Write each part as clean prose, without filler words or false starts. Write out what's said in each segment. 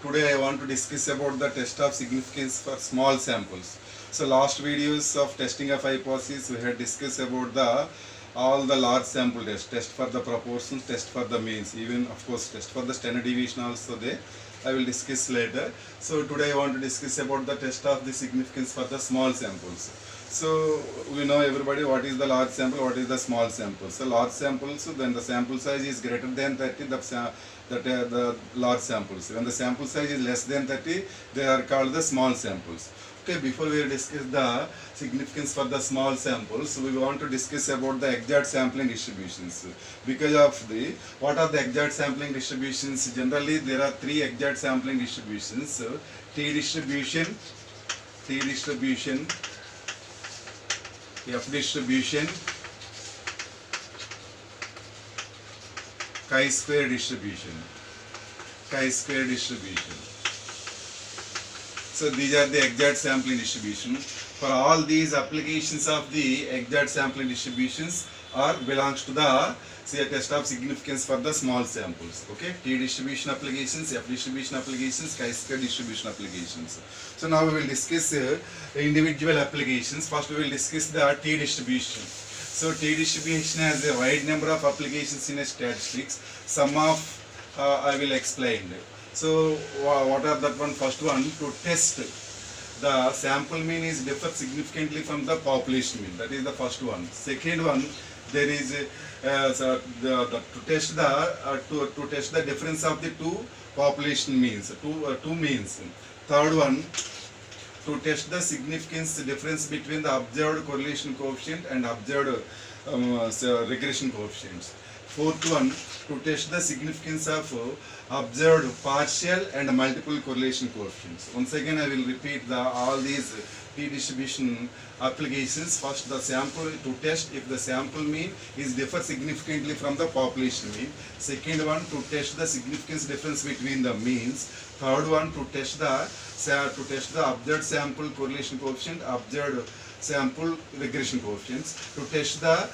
Today I want to discuss about the test of significance for small samples. So last videos of testing of hypothesis we had discussed about the all the large sample test for the proportions, test for the means, even of course test for the standard deviation also there. I will discuss later. So today I want to discuss about the test of the significance for the small samples. So we know everybody what is the large sample, what is the small sample. So large samples, then the sample size is greater than 30, the large samples. When the sample size is less than 30, they are called the small samples. Okay, before we discuss the significance for the small samples, we want to discuss about the exact sampling distributions. Because of the, what are the exact sampling distributions? Generally, there are three exact sampling distributions. T distribution, F distribution, chi-square distribution. So these are the exact sampling distribution. For all these applications of the exact sampling distributions are belongs to the test of significance for the small samples. Okay, T distribution applications, F distribution applications, chi-square distribution applications. So now we will discuss individual applications. First we will discuss the T distribution. So T distribution has a wide number of applications in statistics. Some of I will explain. So what are that one? First one, to test the sample mean is differ significantly from the population mean. That is the first one. Second one, there is to test the difference of the two population means, two means. Third one, to test the significance difference between the observed correlation coefficient and observed regression coefficients. Fourth one, to test the significance of observed partial and multiple correlation coefficients. Once again I will repeat all these T distribution applications. First, the sample, to test if the sample mean is differ significantly from the population mean. Second one, to test the significance difference between the means. Third one, to test the observed sample correlation coefficient, observed sample regression coefficients, to test the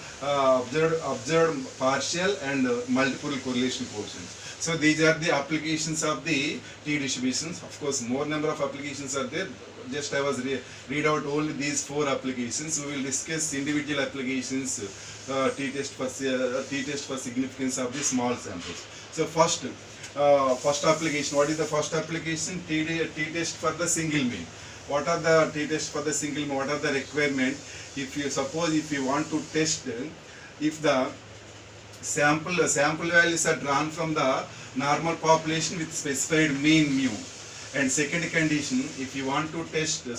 observed partial and multiple correlation coefficients. So these are the applications of the T distributions. Of course, more number of applications are there. Just I was read out only these four applications. We will discuss individual applications. T test for significance of the small samples. So first application. What is the first application? T test for the single mean. What are the T test for the single mean? What are the requirement? If you want to test if the sample values are drawn from the normal population with specified mean mu. And second condition, if you want to test the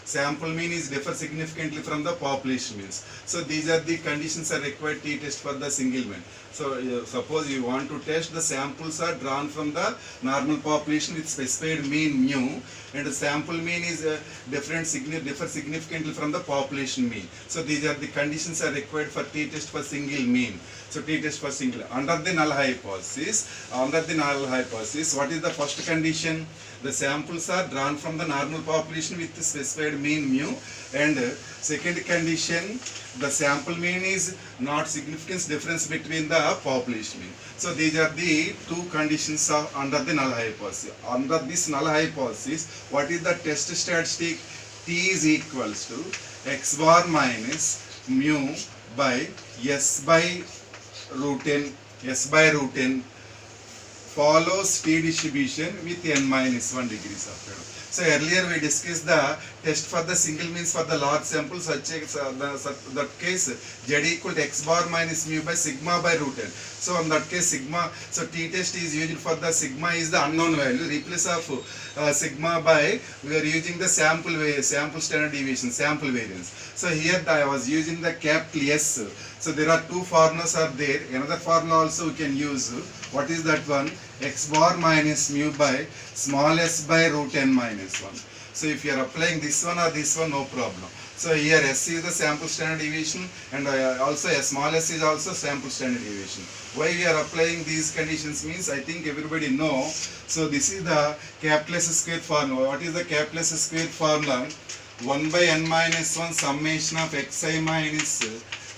sample mean is differ significantly from the population means. So these are the conditions are required T test for the single mean. So suppose you want to test the samples are drawn from the normal population with specified mean mu, and the sample mean is differ significantly from the population mean. So these are the conditions are required for T test for single mean. So T test for single under the null hypothesis. What is the first condition? The samples are drawn from the normal population with the specified mean mu, and second condition, the sample mean is not significant difference between the population mean. So these are the two conditions of under the null hypothesis. Under this null hypothesis, what is the test statistic? T is equals to x bar minus mu by s by root n follows T distribution with n minus 1 degrees of freedom. So earlier we discussed the test for the single means for the large sample, that case z equal to x bar minus mu by sigma by root n. So in that case sigma, so T test is used for the sigma is the unknown value, replace of sigma by, we are using the sample standard deviation, sample variance. So here I was using the capital S. So there are two formulas are there. Another formula also we can use. What is that one? X bar minus mu by small s by root n minus 1. So if you are applying this one or this one, no problem. So here S is the sample standard deviation, and also a small s is also sample standard deviation. Why we are applying these conditions means I think everybody know. So this is the capital S square formula. What is the capital S square formula? 1 by n minus 1 summation of xi minus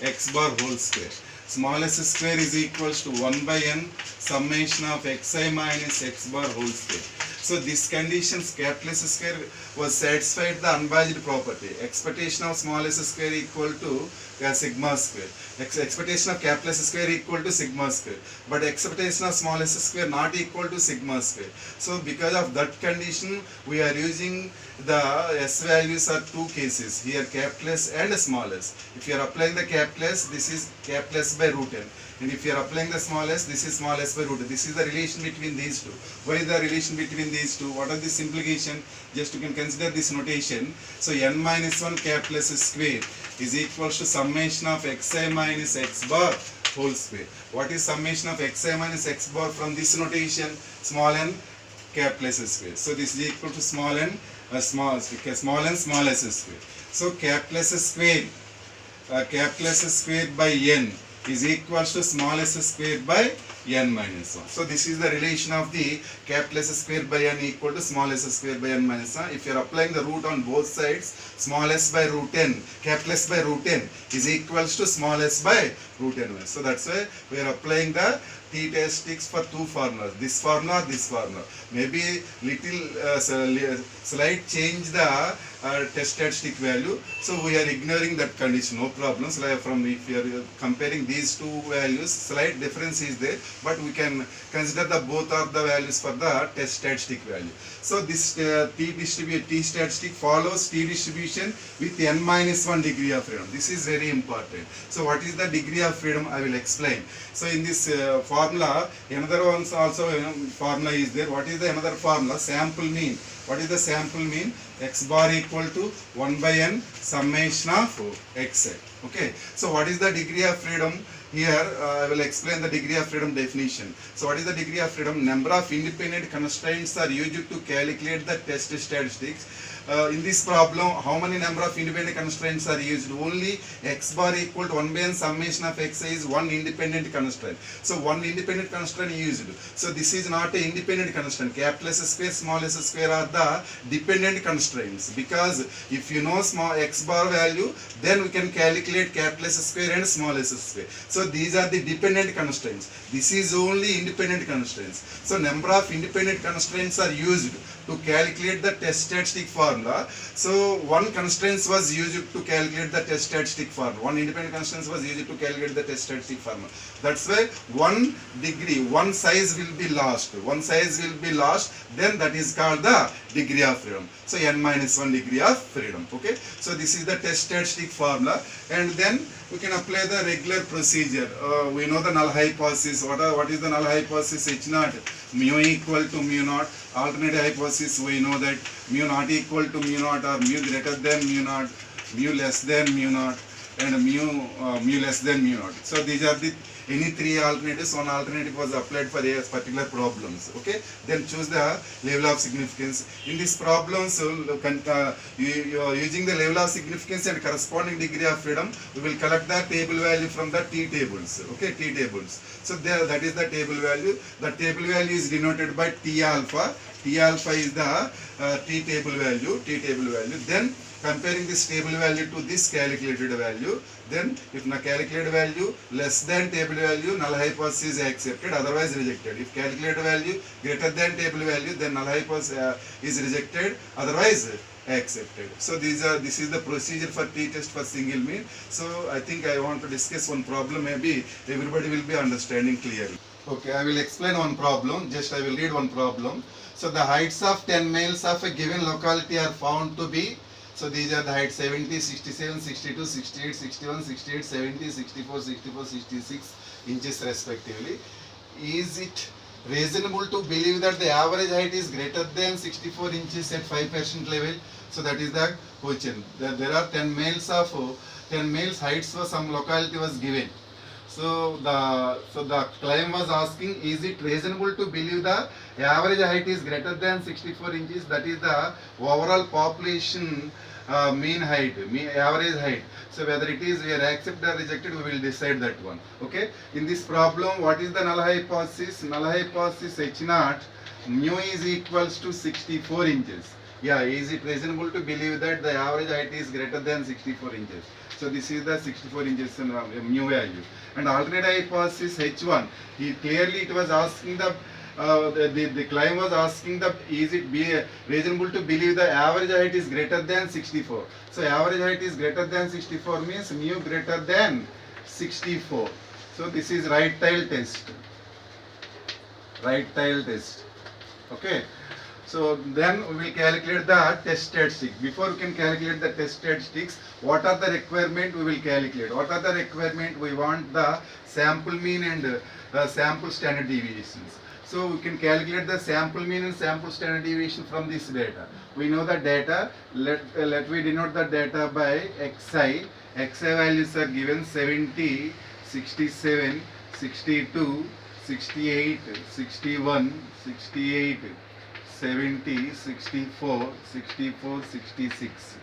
x bar whole square. small s square is equals to 1 by n summation of xi minus x bar whole square. So this conditions capital S square was satisfied the unbiased property. Expectation of small s square equal to sigma square. Expectation of capital S square equal to sigma square. But expectation of small s square not equal to sigma square. So because of that condition, we are using the s values are two cases. Here capital S and small s. If you are applying the capital S, this is capital S by root n. And if you are applying the small s, this is small s by root n. This is the relation between these two. What is the relation between these two? What are this implication? Just you can consider this notation. So n minus 1 capital S square is equals to summation of xi minus x bar whole square. What is summation of xi minus x bar from this notation? Small n capital S square. So this is equal to small n small n small s square. So capital S square by n is equals to small s square by n minus 1. So this is the relation of the capital S square by n equal to small s square by n minus 1. If you are applying the root on both sides, small s by root n, capital S by root n is equals to small s by root n. So that's why we are applying the t-statistics for two formulas, this formula, this formula. Maybe little slight change the test statistic value. So we are ignoring that condition, no problems. Like from if you are comparing these two values, slight difference is there, but we can consider the both are the values for the test statistic value. So this t statistic follows t distribution with n minus 1 degree of freedom. This is very important. So what is the degree of freedom? I will explain. So in this formula, another one's also formula is there. What is the another formula? Sample mean. What is the sample mean? X bar equal to 1 by n summation of xi. Okay. So what is the degree of freedom? Here I will explain the degree of freedom definition. So what is the degree of freedom? Number of independent constraints are used to calculate the test statistics. In this problem, how many number of independent constraints are used? Only x bar equal to 1 by n summation of xi is one independent constraint. So one independent constraint used. So this is not an independent constraint. Capital S square, small s square are the dependent constraints. Because if you know small x bar value, then we can calculate capital S square and small s square. So these are the dependent constraints. This is only independent constraints. So number of independent constraints are used to calculate the test statistic formula. So one constraint was used to calculate the test statistic formula. One independent constraint was used to calculate the test statistic formula. That's why one degree, one size will be lost. One size will be lost. Then that is called the degree of freedom. So n minus 1 degree of freedom. Okay. So this is the test statistic formula, and then we can apply the regular procedure. We know the null hypothesis. What is the null hypothesis? H naught mu equal to mu naught. Alternative hypothesis, we know that mu not equal to mu naught or mu greater than mu naught, mu less than mu naught, and mu less than mu naught. So these are the any three alternatives. One alternative was applied for a particular problems. Okay, then choose the level of significance. In this problem, so you are using the level of significance and corresponding degree of freedom. We will collect the table value from the t tables. Okay, t tables. So there, that is the table value. The table value is denoted by t alpha. T alpha is the t table value. T table value. Then comparing this table value to this calculated value, then if the calculated value less than table value, null hypothesis is accepted, otherwise rejected. If calculated value greater than table value, then null hypothesis is rejected, otherwise accepted. So this is the procedure for t-test for single mean. So I think I want to discuss one problem, maybe everybody will be understanding clearly. Okay, I will explain one problem, just I will read one problem. So the heights of 10 males of a given locality are found to be, so these are the heights 70, 67, 62, 68, 61, 68, 70, 64, 64, 66 inches respectively. Is it reasonable to believe that the average height is greater than 64 inches at 5% level? So that is the question. There are 10 males heights for some locality was given. So the claim was asking, is it reasonable to believe the average height is greater than 64 inches? That is the overall population mean height, average height. So whether it is we are accepted or rejected, we will decide that one. Okay. In this problem, what is the null hypothesis? Null hypothesis H naught mu is equals to 64 inches. Yeah, is it reasonable to believe that the average height is greater than 64 inches? So this is the 64 inches mu value. And alternate hypothesis H1, clearly it was asking the claim was asking is it be reasonable to believe the average height is greater than 64. So average height is greater than 64 means mu greater than 64. So this is right tile test. Right tile test. Okay. So then we will calculate the test statistics. Before we can calculate the test statistics, what are the requirement we will calculate? What are the requirement? We want the sample mean and sample standard deviations. So we can calculate the sample mean and sample standard deviation from this data. We know the data. Let we denote the data by xi. Xi values are given 70, 67, 62, 68, 61, 68. 70, 64, 64, 66.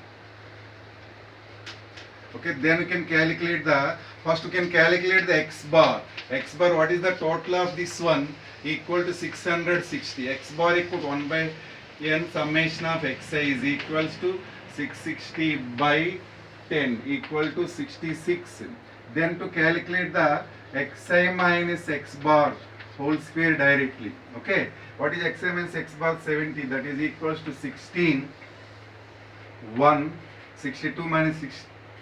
Okay, then we can calculate first we can calculate the x bar. X bar, what is the total of this one? Equal to 660. X bar equal to 1 by n summation of xi is equals to 660 by 10 equal to 66. Then to calculate the xi minus x bar whole square directly. Okay, what is xi minus x bar? 70, that is equals to 16, 1, 62 minus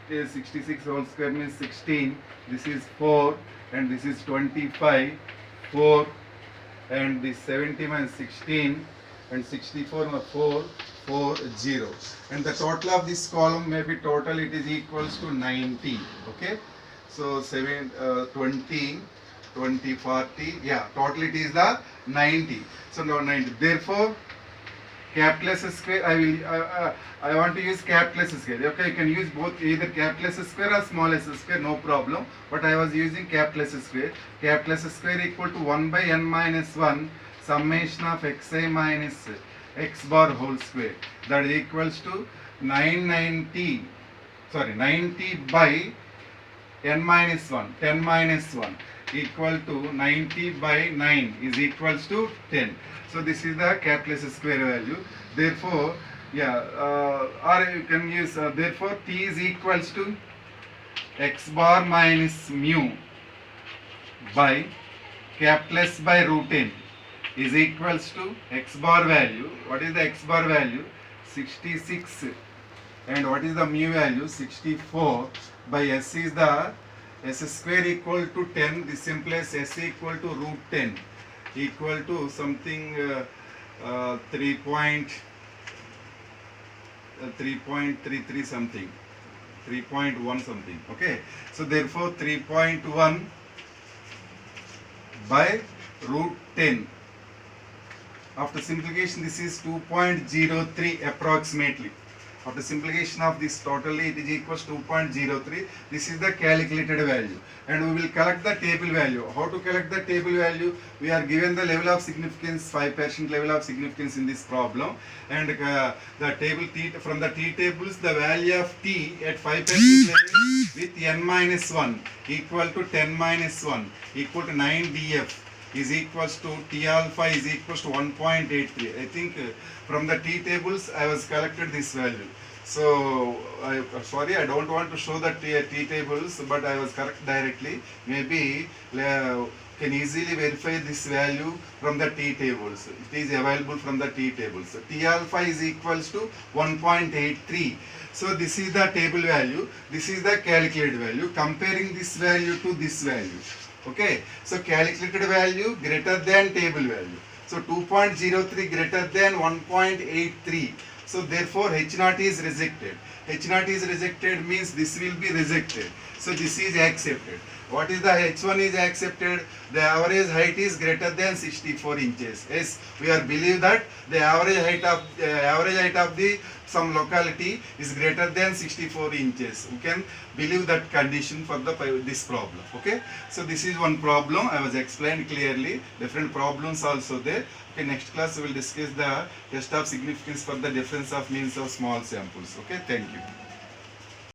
66 whole square means 16, this is 4 and this is 25, 4 and this 70 minus 16 and 64 4, 4, 0, and the total of this column may be total, it is equals to 90. Okay, so 20, 20, 40, yeah, total it is the 90. So now 90. Therefore, capital S square, I want to use capital S square. Okay, you can use both, either capital S square or small s square, no problem. But I was using capital S square. Capital S square equal to 1 by n minus 1 summation of xi minus x bar whole square. That is equals to 90 by n minus 1, 10 minus 1. Equal to 90 by 9 is equals to 10. So this is the capital S square value. Therefore, yeah, or you can use, therefore T is equals to x bar minus mu by capital S by root n is equals to x bar value. What is the x bar value? 66. And what is the mu value? 64 by S is the S square equal to 10, this implies S equal to root 10 equal to something 3.33 something, 3.1 something. Okay, so therefore 3.1 by root 10. After simplification, this is 2.03 approximately. After simplification of this totally, it is equals to 2.03. This is the calculated value, and we will collect the table value. How to collect the table value? We are given the level of significance, 5% level of significance in this problem, and the table T, from the T tables, the value of T at 5% level with n minus 1 equal to 10 minus 1 equal to 9 df is equals to T alpha is equals to 1.83. I think from the T tables I was collected this value. So sorry, I don't want to show the T tables, but I was correct directly. Maybe can easily verify this value from the T tables. It is available from the T tables. T alpha is equals to 1.83. So this is the table value. This is the calculated value. Comparing this value to this value. Okay, so calculated value greater than table value. So 2.03 greater than 1.83. So therefore H0 is rejected. H0 is rejected means this will be rejected. So this is accepted. What is the H1 is accepted? The average height is greater than 64 inches. Yes, we are believe that the average height of the some locality is greater than 64 inches. We can believe that condition for this problem. Okay, so this is one problem I was explained clearly. Different problems also there. Okay, next class we will discuss the test of significance for the difference of means of small samples. Okay, thank you.